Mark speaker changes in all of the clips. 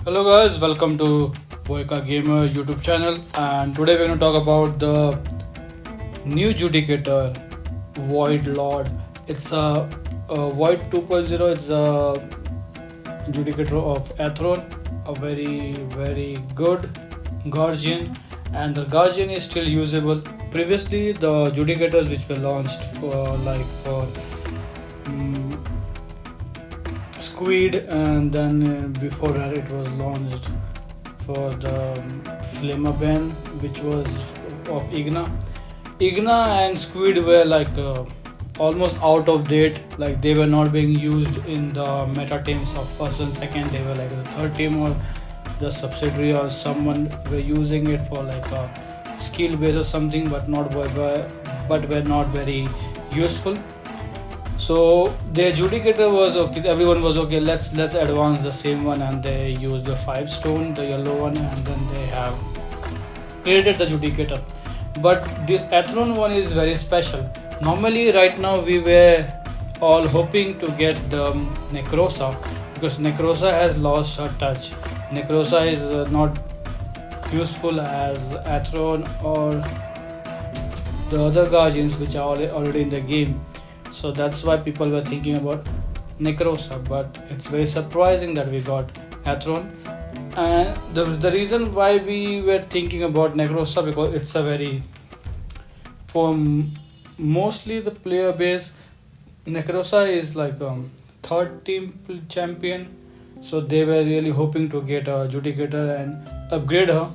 Speaker 1: Hello guys, welcome to Boyka Gamer YouTube channel, and today we're going to talk about the new Judicator, Void Lord. It's a Void 2.0. It's a Judicator of Athron, a very good Guardian, and the Guardian is still usable. Previously, the Judicators which were launched for mm, Squid, and then before that it was launched for the Flamaban, which was of Igna and Squid were almost out of date. Like they were not being used in the meta teams of first and second. They were like the third team or the subsidiary or someone were using it for like a skill base or something, but were not very useful. So the Judicator was okay. Everyone was okay. Let's advance the same one, and they used the 5 stone, the yellow one, and then they have created the Judicator. But this Athron one is very special. Normally, right now we were all hoping to get the Necrosa, because Necrosa has lost her touch. Necrosa is not useful as Athron or the other guardians which are already in the game. So that's why people were thinking about Necrosa, but it's very surprising that we got Athron. And the reason why we were thinking about Necrosa, because it's a very, for mostly the player base, Necrosa is like third team champion, so they were really hoping to get a Judicator and upgrade her.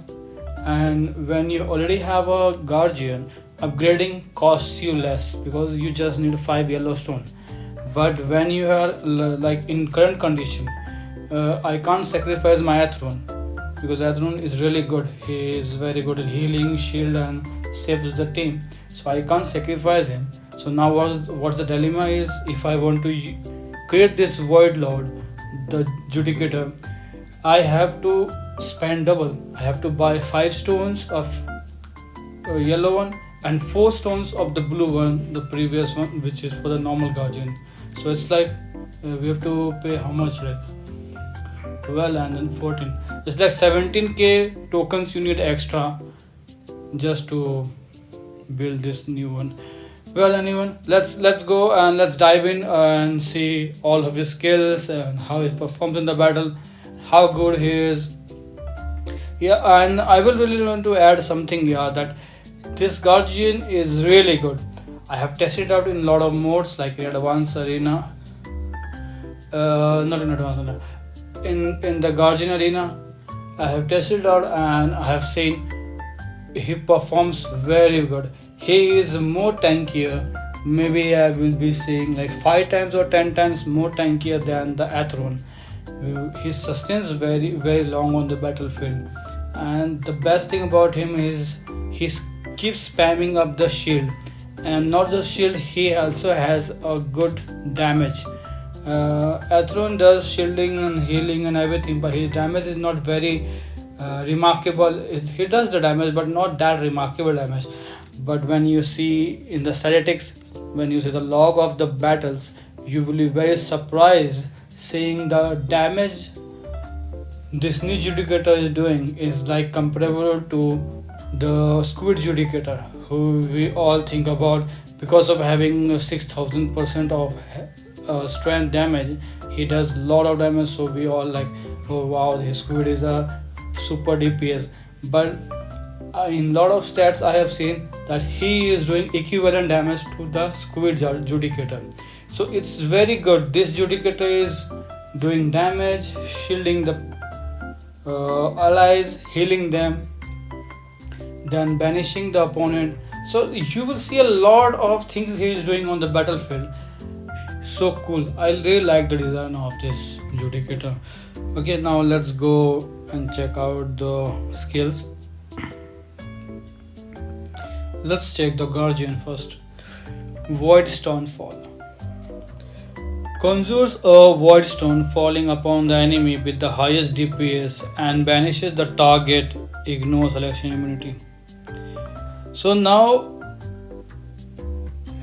Speaker 1: And when you already have a Guardian, upgrading costs you less because you just need 5 yellow stone. But when you are like in current condition, I can't sacrifice my Athron because Athron is really good. He is very good in healing, shield, and saves the team. So I can't sacrifice him. So now what's the dilemma is, if I want to create this Void Lord, the Judicator, I have to spend double. I have to buy 5 stones of yellow one and 4 stones of the blue one, the previous one, which is for the normal Guardian. So it's like we have to pay how much, like 12 and then 14. It's like 17k tokens you need extra just to build this new one. Well, anyone, let's go and let's dive in and see all of his skills and how he performs in the battle, how good he is. Yeah, and I will really want to add something here, that this Guardian is really good. I have tested it out in a lot of modes, like in Advanced Arena, not in Advanced Arena, in the Guardian Arena. I have tested it out and I have seen he performs very good. He is more tankier. Maybe I will be saying like 5 times or 10 times more tankier than the Athron. He sustains very long on the battlefield, and the best thing about him is he keeps spamming up the shield. And not just shield, he also has a good damage. Athron does shielding and healing and everything, but his damage is not very remarkable. He does the damage, but not that remarkable damage. But when you see in the statistics, when you see the log of the battles, you will be very surprised seeing the damage this new Judicator is doing is like comparable to the Squid Judicator, who we all think about because of having 6000% of strength damage. He does a lot of damage, so we all like, oh wow, his Squid is a super DPS. But in lot of stats I have seen that he is doing equivalent damage to the Squid Judicator. So it's very good. This Judicator is doing damage, shielding the allies, healing them, then banishing the opponent. So you will see a lot of things he is doing on the battlefield. So cool. I really like the design of this Judicator. Okay, now let's go and check out the skills. Let's check the Guardian first. Void Stone Fall. Conjures a Void Stone falling upon the enemy with the highest DPS and banishes the target, ignore selection immunity. So now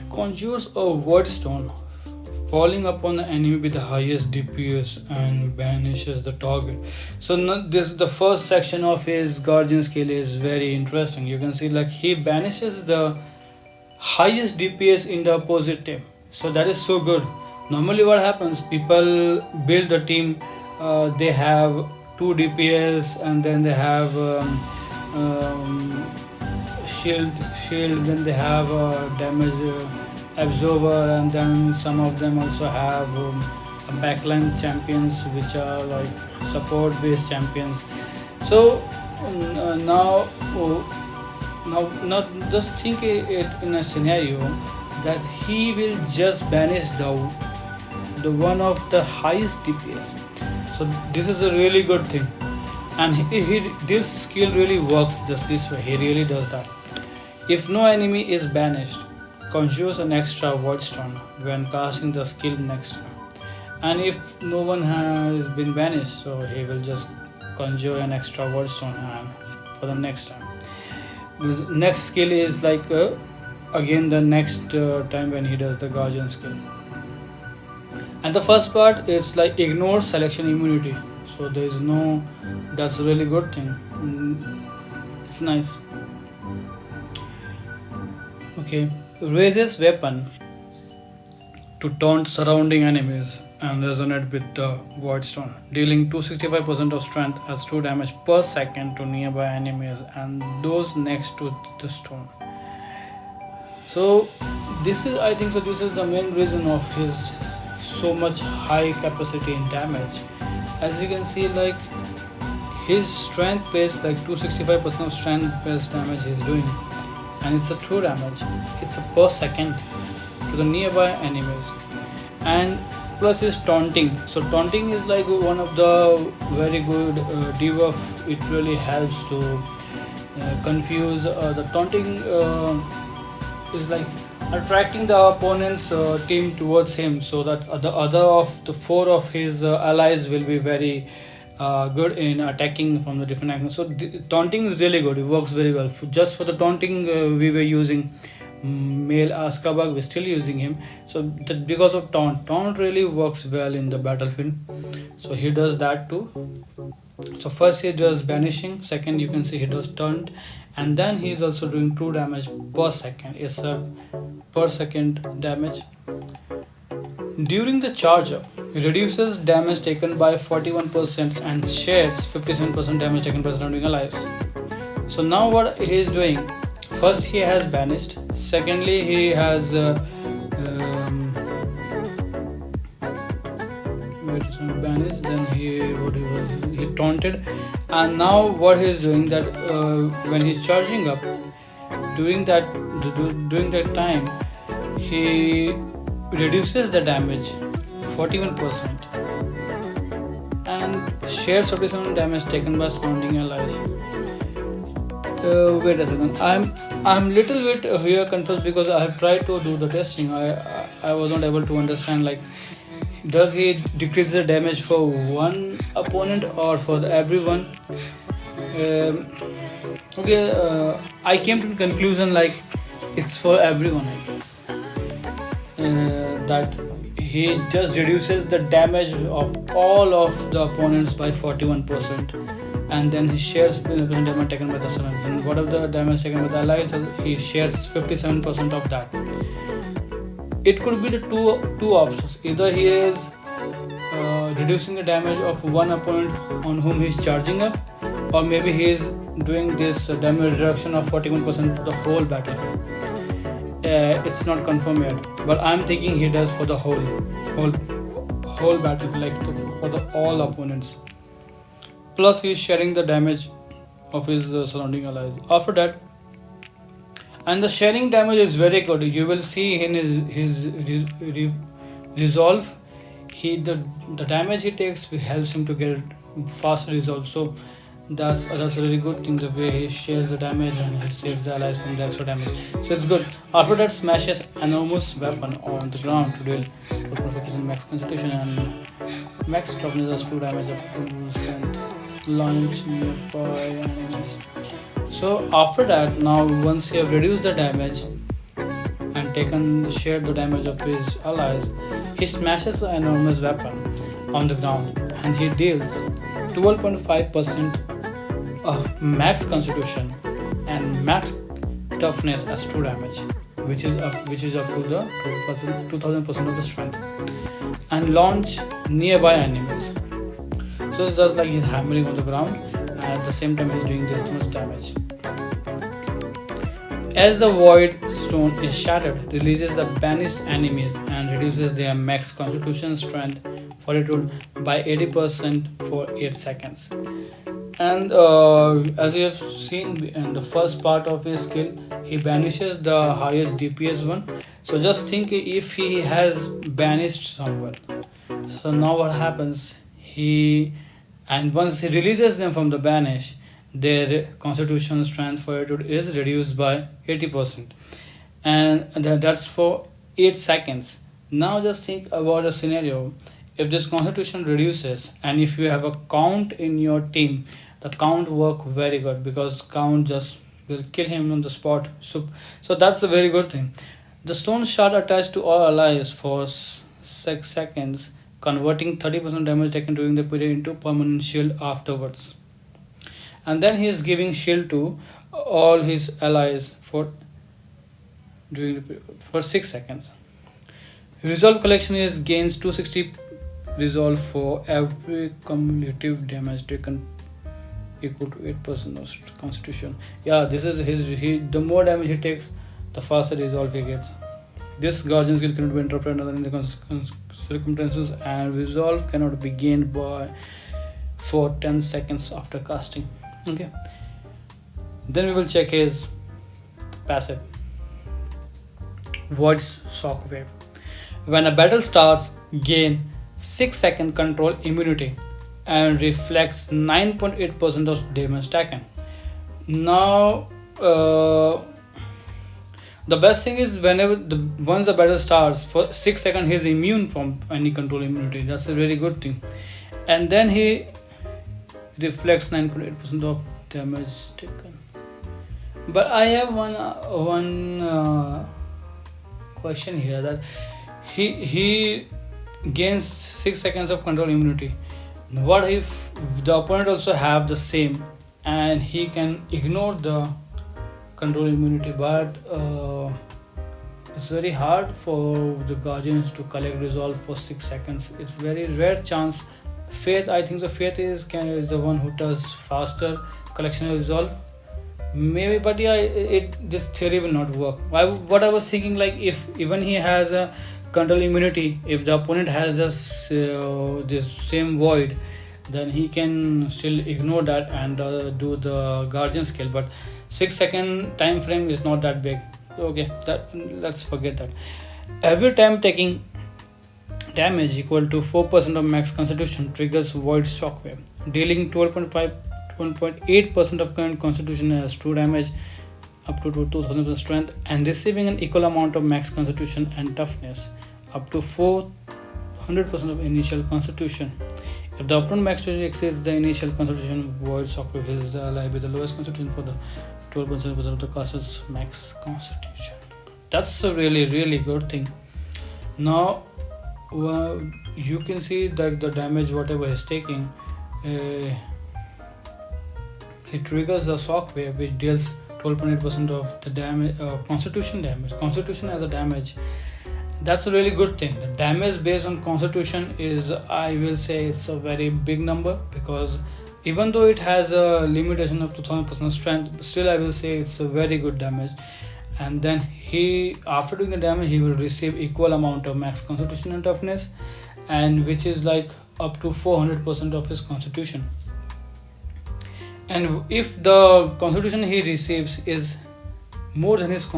Speaker 1: conjures a Void Stone falling upon the enemy with the highest DPS and banishes the target. So this the first section of his guardian skill is very interesting. You can see like he banishes the highest DPS in the opposite team. So that is so good. Normally what happens, people build a team, they have 2 DPS and then they have shield, then they have damage absorber, and then some of them also have backline champions which are like support based champions. So now just think it in a scenario that he will just banish the one of the highest DPS. So this is a really good thing, and this skill really works this way. He really does that. If no enemy is banished, conjures an extra void stone when casting the skill next time. And if no one has been banished, so he will just conjure an extra void stone for the next time. The next skill is like again the next time when he does the guardian skill. And the first part is like ignore selection immunity. So there is no, that's a really good thing. It's nice. Okay, raises weapon to taunt surrounding enemies and resonate with the void stone, dealing 265% of strength as 2 damage per second to nearby enemies and those next to the stone. So this is, I think so this is the main reason of his so much high capacity in damage. As you can see, like his strength base, like 265% of strength based damage he is doing, and it's a true damage, it's a per second to the nearby enemies. And plus is taunting. So taunting is like one of the very good debuff. It really helps to confuse. The taunting is like attracting the opponent's team towards him, so that the other of the 4 of his allies will be very good in attacking from the different angles. So taunting is really good. It works very well. Just for the taunting, we were using male Askabag. We're still using him. So because of taunt really works well in the battlefield. So he does that too. So first he does banishing. Second, you can see he does taunt, and then he is also doing 2 damage per second. It's a per second damage. During the charge up, he reduces damage taken by 41% and shares 57% damage taken by surrounding allies. So now what he is doing, first he has banished, secondly he has banished, then he taunted, and now what he is doing that when he's charging up, during that time he reduces the damage 41% and shares 57 damage taken by surrounding allies. Wait a second, I'm little bit here confused because I have tried to do the testing. I was not able to understand, like, does he decrease the damage for one opponent or for everyone? I came to the conclusion like it's for everyone, I guess. That he just reduces the damage of all of the opponents by 41%, and then he shares 57% damage taken by the surrounding. And whatever the damage taken by the allies, he shares 57% of that. It could be the two options. Either he is reducing the damage of one opponent on whom he is charging up, or maybe he is doing this damage reduction of 41% for the whole battlefield. It's not confirmed yet, but I'm thinking he does for the whole battlefield, like for the all opponents. Plus he is sharing the damage of his surrounding allies. After that, and the sharing damage is very good. You will see in his resolve, the damage he takes helps him to get fast resolve. So that's a really good thing, the way he shares the damage and he saves the allies from the extra damage. So it's good. After that, smashes enormous weapon on the ground to deal 4% max constitution and max toughness 2 damage up to strength. Launch nearby enemies. So after that, now once he have reduced the damage and shared the damage of his allies, He smashes an enormous weapon on the ground and he deals 12.5% of max constitution and max toughness as 2 damage, which is up to the 2000% of the strength, and launch nearby enemies. So it's just like he's hammering on the ground and at the same time he's doing this much damage. As the void stone is shattered, releases the banished enemies and reduces their max constitution strength fortitude by 80% for 8 seconds. And as you have seen in the first part of his skill, he banishes the highest DPS one. So just think if he has banished someone. So now what happens? Once he releases them from the banish, their constitution strength fortitude is reduced by 80%, and that's for 8 seconds. Now just think about a scenario. If this constitution reduces and if you have a count in your team, the count work very good because count just will kill him on the spot. So that's a very good thing. The stone shard attached to all allies for 6 seconds, converting 30% damage taken during the period into permanent shield afterwards. And then he is giving shield to all his allies for 6 seconds. Resolve collection is gains 260 resolve for every cumulative damage taken equal to 8% of constitution. Yeah, this is the more damage he takes, the faster resolve he gets. This guardian skill cannot be interrupted other in the circumstances, and resolve cannot be gained for 10 seconds after casting. Okay, then we will check his passive. Void Shockwave. When a battle starts, gain 6-second control immunity and reflects 9.8% of damage taken. Now the best thing is once the battle starts, for 6 seconds he is immune from any control immunity. That's a very good thing. And then he reflects 9.8% of damage taken. But I have one question here, that he gains 6 seconds of control immunity. What if the opponent also have the same and he can ignore the control immunity? But it's very hard for the guardians to collect resolve for 6 seconds. It's very rare chance. Faith, I think the Faith is the one who does faster collection of resolve. Maybe, but yeah, this theory will not work. What I was thinking, like if even he has a control immunity, if the opponent has this same void, then he can still ignore that and do the guardian skill. But 6 second time frame is not that big. Okay, let's forget that. Every time taking damage equal to 4% of max constitution triggers Void Shockwave, dealing 1.8% of current constitution as 2 damage up to 2000% strength, and receiving an equal amount of max constitution and toughness up to 400% of initial constitution. If the opponent max constitution exceeds the initial constitution, Void Shockwave is the ally with the lowest constitution for the 12% of the caster's max constitution. That's a really good thing. Now you can see that the damage whatever he's taking, it triggers the shockwave which deals 12.8% of the damage, constitution damage. Constitution as a damage, that's a really good thing. The damage based on constitution is, I will say, it's a very big number, because even though it has a limitation of 2000% strength, still I will say it's a very good damage. And then after doing the damage, he will receive equal amount of max constitution and toughness, and which is like up to 400% of his constitution. And if the constitution he receives is more than his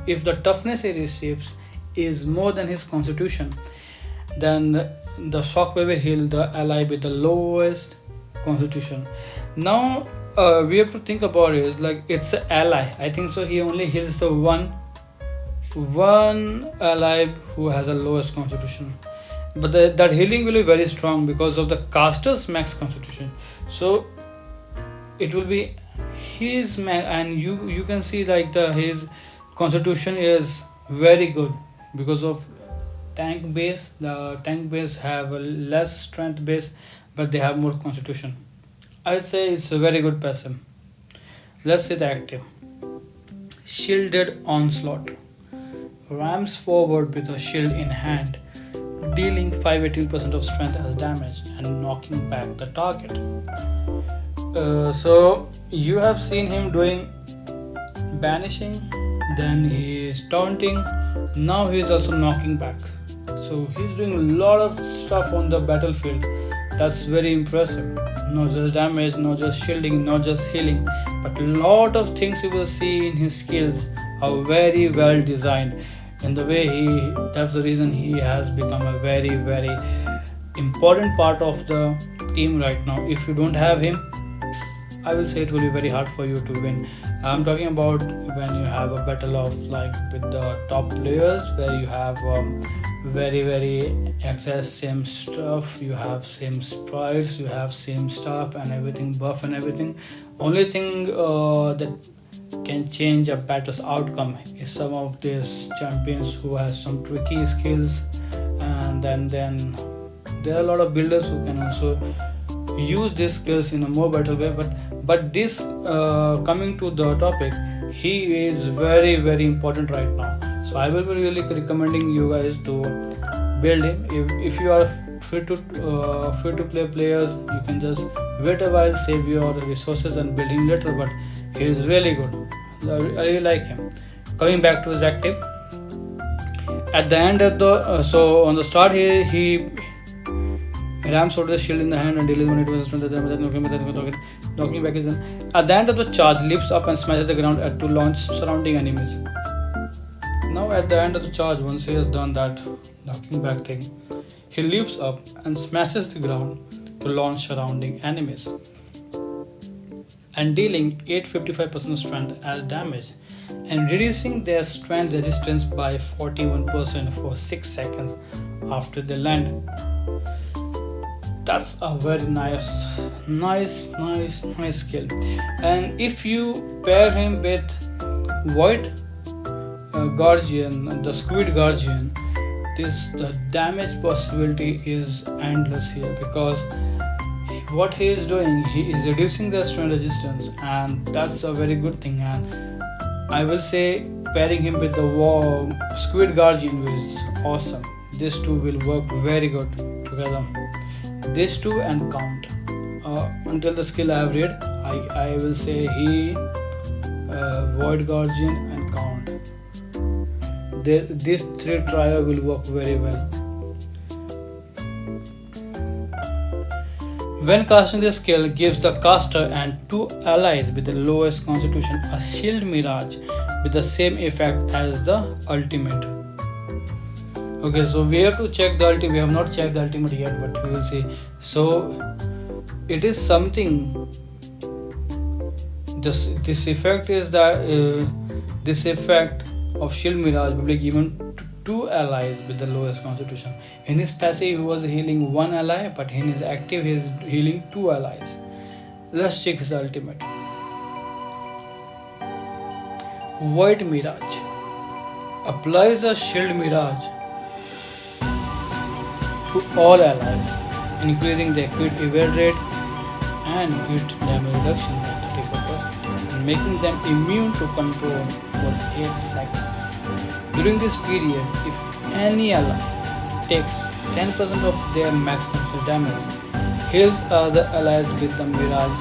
Speaker 1: if the toughness he receives is more than his constitution, then the shockwave will heal the ally with the lowest constitution. Now we have to think about it, like it's an ally. I think so he only heals the one ally who has the lowest constitution, but that healing will be very strong because of the caster's max constitution. So it will be his max, and you can see like his constitution is very good because of tank base. The tank base have a less strength base, but they have more constitution. I'd say it's a very good passive. Let's see the active. Shielded Onslaught. Rams forward with a shield in hand, dealing 518% of strength as damage and knocking back the target. So you have seen him doing banishing, then he is taunting, now he is also knocking back. So he's doing a lot of stuff on the battlefield. That's very impressive. Not just damage, not just shielding, not just healing, but a lot of things you will see in his skills are very well designed. In the way that's the reason he has become a very important part of the team right now. If you don't have him, I will say it will be very hard for you to win. I'm talking about when you have a battle of like with the top players where you have very access same stuff, you have same sprites, you have same stuff and everything buff and everything. Only thing that can change a battle's outcome is some of these champions who has some tricky skills, and then there are a lot of builders who can also use these skills in a more better way. But this coming to the topic, he is very important right now. So I will be really recommending you guys to build him. If you are free to play players, you can just wait a while, save your resources and build him later. But he is really good. I really like him. Coming back to his active, at the end of the so on the start he rams out the shield in the hand and deals when it was knocking back his end. At the end of the charge, leaps up and smashes the ground to launch surrounding enemies. Now at the end of the charge, once he has done that knocking back thing, he leaps up and smashes the ground to launch surrounding enemies and dealing 855% strength as damage and reducing their strength resistance by 41% for 6 seconds after they land. That's a very nice skill. And if you pair him with Void Guardian, the Squid Guardian, the damage possibility is endless here, because what he is doing, he is reducing the strength resistance, and that's a very good thing. And I will say pairing him with the Squid Guardian is awesome. These two will work very good together. These two and count. Until the skill I have read, I will say he, Void Guardian and count. These three trio will work very well. When casting this skill, gives the caster and 2 allies with the lowest constitution a shield mirage with the same effect as the ultimate. Okay, so we have to check the ultimate. We have not checked the ultimate yet, but we will see. So it is something. This effect is that this effect of shield mirage will be given to 2 allies with the lowest constitution. In his passive, he was healing 1 ally, but in his active, he is healing 2 allies. Let's check his ultimate. Void Mirage applies a shield mirage to all allies, increasing their crit evade rate and crit damage reduction by 34%, and making them immune to control for 8 seconds. During this period, if any ally takes 10% of their maximum damage, heals other allies with the mirage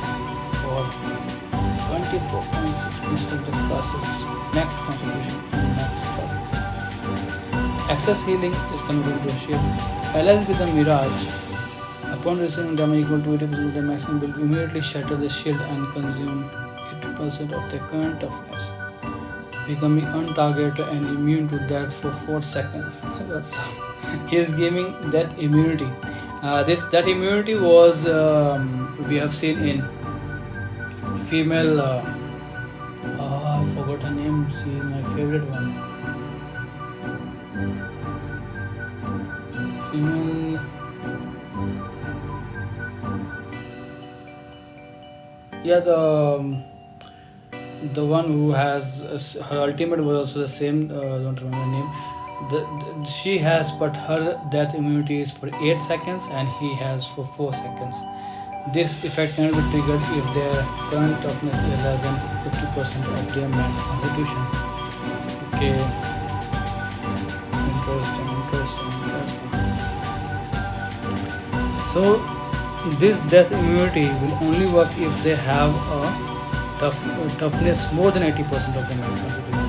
Speaker 1: for 24.6% of the class's max constitution and max toughness. Excess healing is converted to a shield. Allies with the mirage, upon receiving damage equal to 80% of the maximum, will immediately shatter the shield and consume 80% of their current toughness, becoming untargeted and immune to death for 4 seconds. He is giving that immunity. That immunity was we have seen in female. I forgot her name. She is my favorite one. Female. Yeah, the one who has her ultimate was also the same. Don't remember the name. She has, but her death immunity is for 8 seconds and he has for 4 seconds. This effect can be triggered if their current toughness is less than 50% of their max constitution. Okay, interesting. So this death immunity will only work if they have a toughness more than 80% of the max constitution.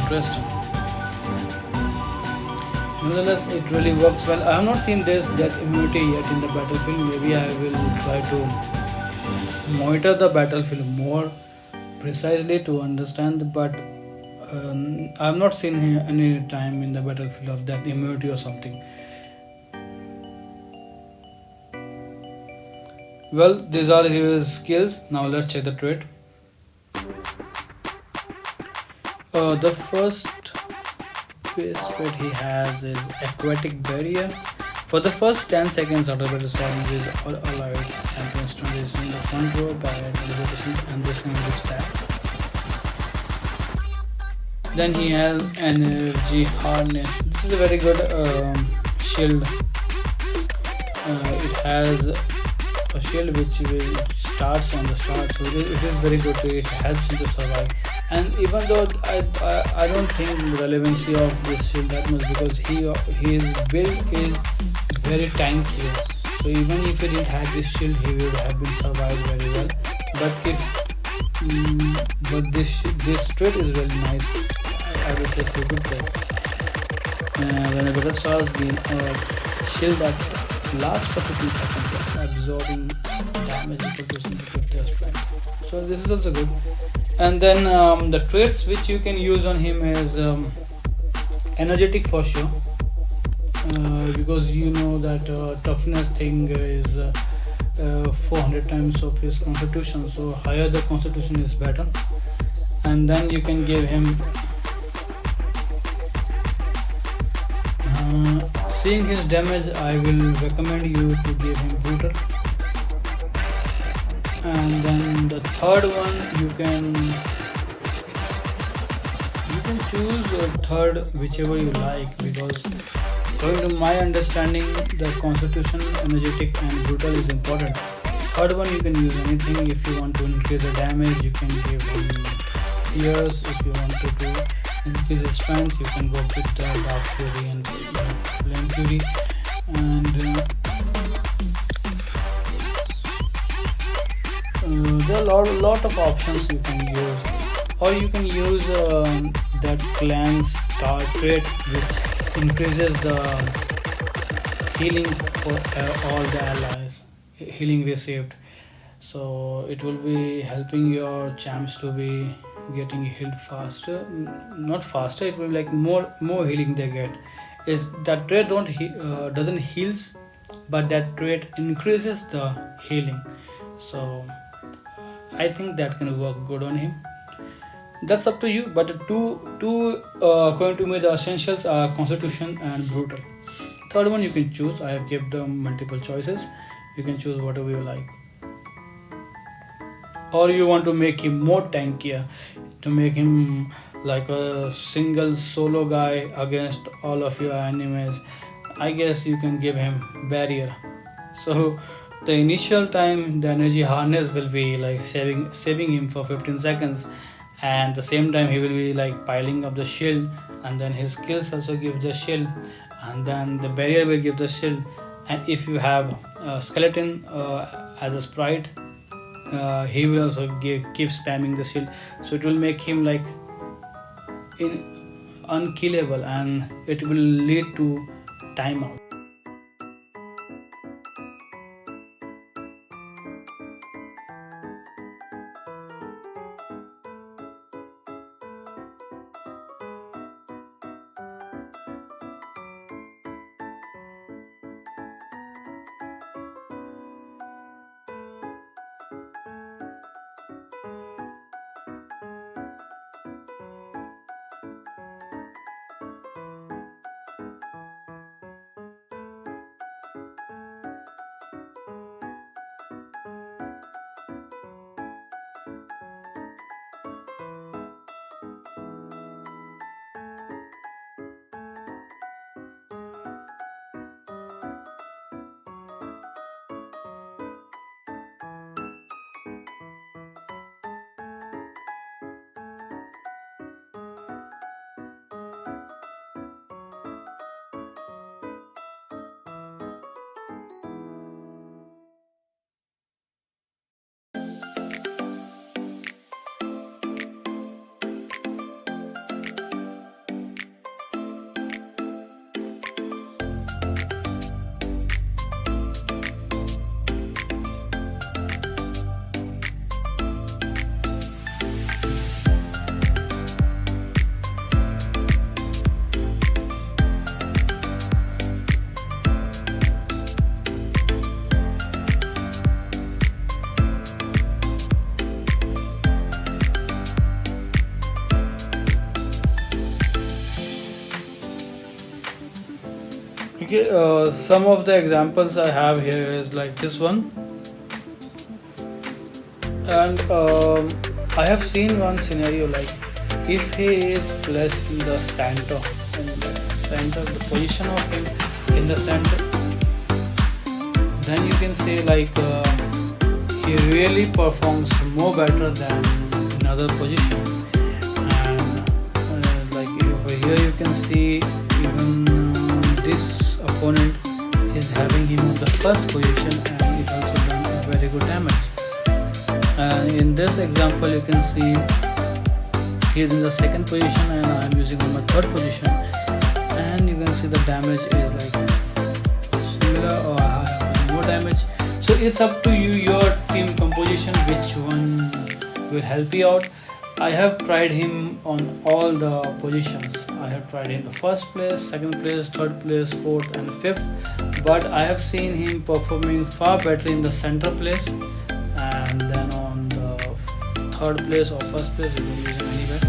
Speaker 1: Interesting. Nonetheless, it really works well. I have not seen this death immunity yet in the battlefield. Maybe I will try to monitor the battlefield more precisely to understand, but I have not seen any time in the battlefield of that immunity or something. Well, these are his skills. Now let's check the trait. The first base trait he has is aquatic barrier. For the first 10 seconds after battle challenges or allied champions transition in the front row by 20% and this can be stacked. Then he has energy harness. This is a very good shield. It has a shield which starts on the start, so it is very good. It helps him to survive. And even though I don't think the relevancy of this shield that much, because his build is very tanky. So even if he didn't have this shield, he would have been survived very well. But this trait is really nice. I would say it's a good trait. When a battle starts, gain a shield that lasts for 15 seconds, absorbing damage equal to 50 strength. So this is also good. And then the traits which you can use on him is energetic for sure, because you know that toughness thing is 400 times of his constitution, so higher the constitution is better. And then you can give him seeing his damage, I will recommend you to give him brutal. And then the third one, you can choose a third whichever you like, because according to my understanding the constitution, energetic and brutal is important. Third one you can use anything. If you want to increase the damage, you can give him fierce. If you want to increase his strength, you can go with the dark fury and flame fury. And there are a lot of options you can use, or you can use that clan star trait which increases the healing for all the allies, healing received. So it will be helping your champs to be getting healed faster. Not faster, it will be like more healing they get. Is that trait doesn't heals, but that trait increases the healing. So I think that can work good on him. That's up to you. But the two according to me, the essentials are constitution and brutal. Third one you can choose. I have given them multiple choices. You can choose whatever you like. Or you want to make him more tankier, to make him like a single solo guy against all of your enemies, I guess you can give him barrier. So the initial time the energy harness will be like saving him for 15 seconds, and the same time he will be like piling up the shield, and then his skills also give the shield, and then the barrier will give the shield. And if you have a skeleton as a sprite, he will also keep spamming the shield, so it will make him like unkillable, and it will lead to timeout. Okay, some of the examples I have here is like this one, and I have seen one scenario like if he is placed in the center, the position of him in the center, then you can say like he really performs more better than another position. And like over here you can see even this opponent is having him on the first position and it also done a very good damage. And in this example you can see he is in the second position and I am using on my third position, and you can see the damage is like similar or I have more damage. So it's up to you, your team composition, which one will help you out. I have tried him on all the positions. I have tried him the first place, second place, third place, fourth and fifth, but I have seen him performing far better in the center place, and then on the third place or first place you can use him anywhere.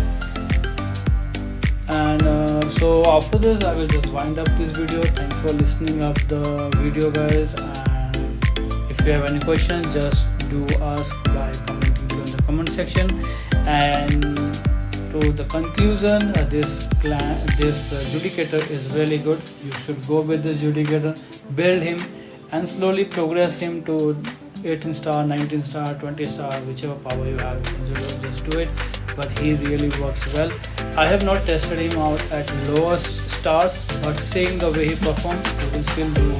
Speaker 1: And so after this I will just wind up this video. Thanks for listening up the video, guys, and if you have any questions just do ask by commenting below in the comment section. And to the conclusion, this Judicator is really good. You should go with the Judicator, build him and slowly progress him to 18 star, 19 star, 20 star, whichever power you have, you can just do it. But he really works well. I have not tested him out at lower stars, but seeing the way he performs, you can still do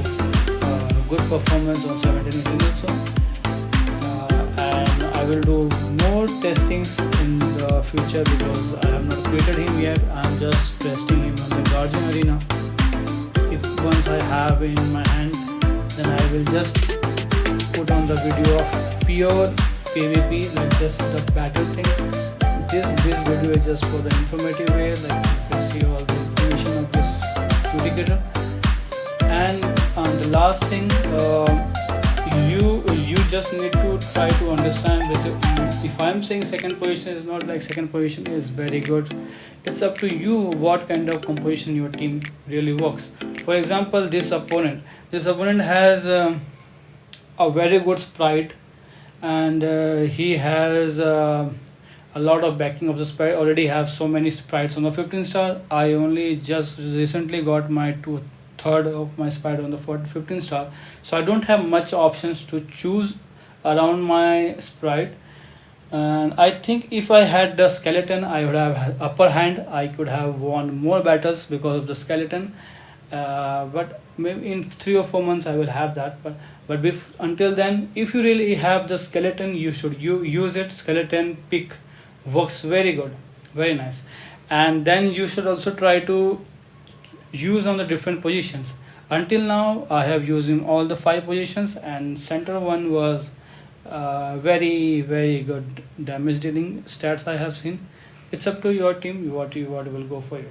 Speaker 1: good performance on 17, 18 also. And I will do more testings in the future because I have not created him yet. I am just testing him on the Guardian Arena. If once I have in my hand, then I will just put on the video of pure PvP, like just the battle thing. This video is just for the informative way, like you can see all the information of this Judicator. And the last thing, you just need to try to understand that if I'm saying second position is not like second position is very good. It's up to you what kind of composition your team really works. For example, this opponent has a very good sprite, and he has a lot of backing of the sprite. Already have so many sprites on the 15 star. I only just recently got my third of my sprite on the 15 star, so I don't have much options to choose around my sprite. And I think if I had the skeleton, I would have had upper hand. I could have won more battles because of the skeleton. But maybe in 3 or 4 months I will have that. But until then, if you really have the skeleton, you should use it. Skeleton pick works very good, very nice. And then you should also try to use on the different positions. Until now I have used in all the 5 positions, and center one was very good damage dealing stats I have seen. It's up to your team what will go for you.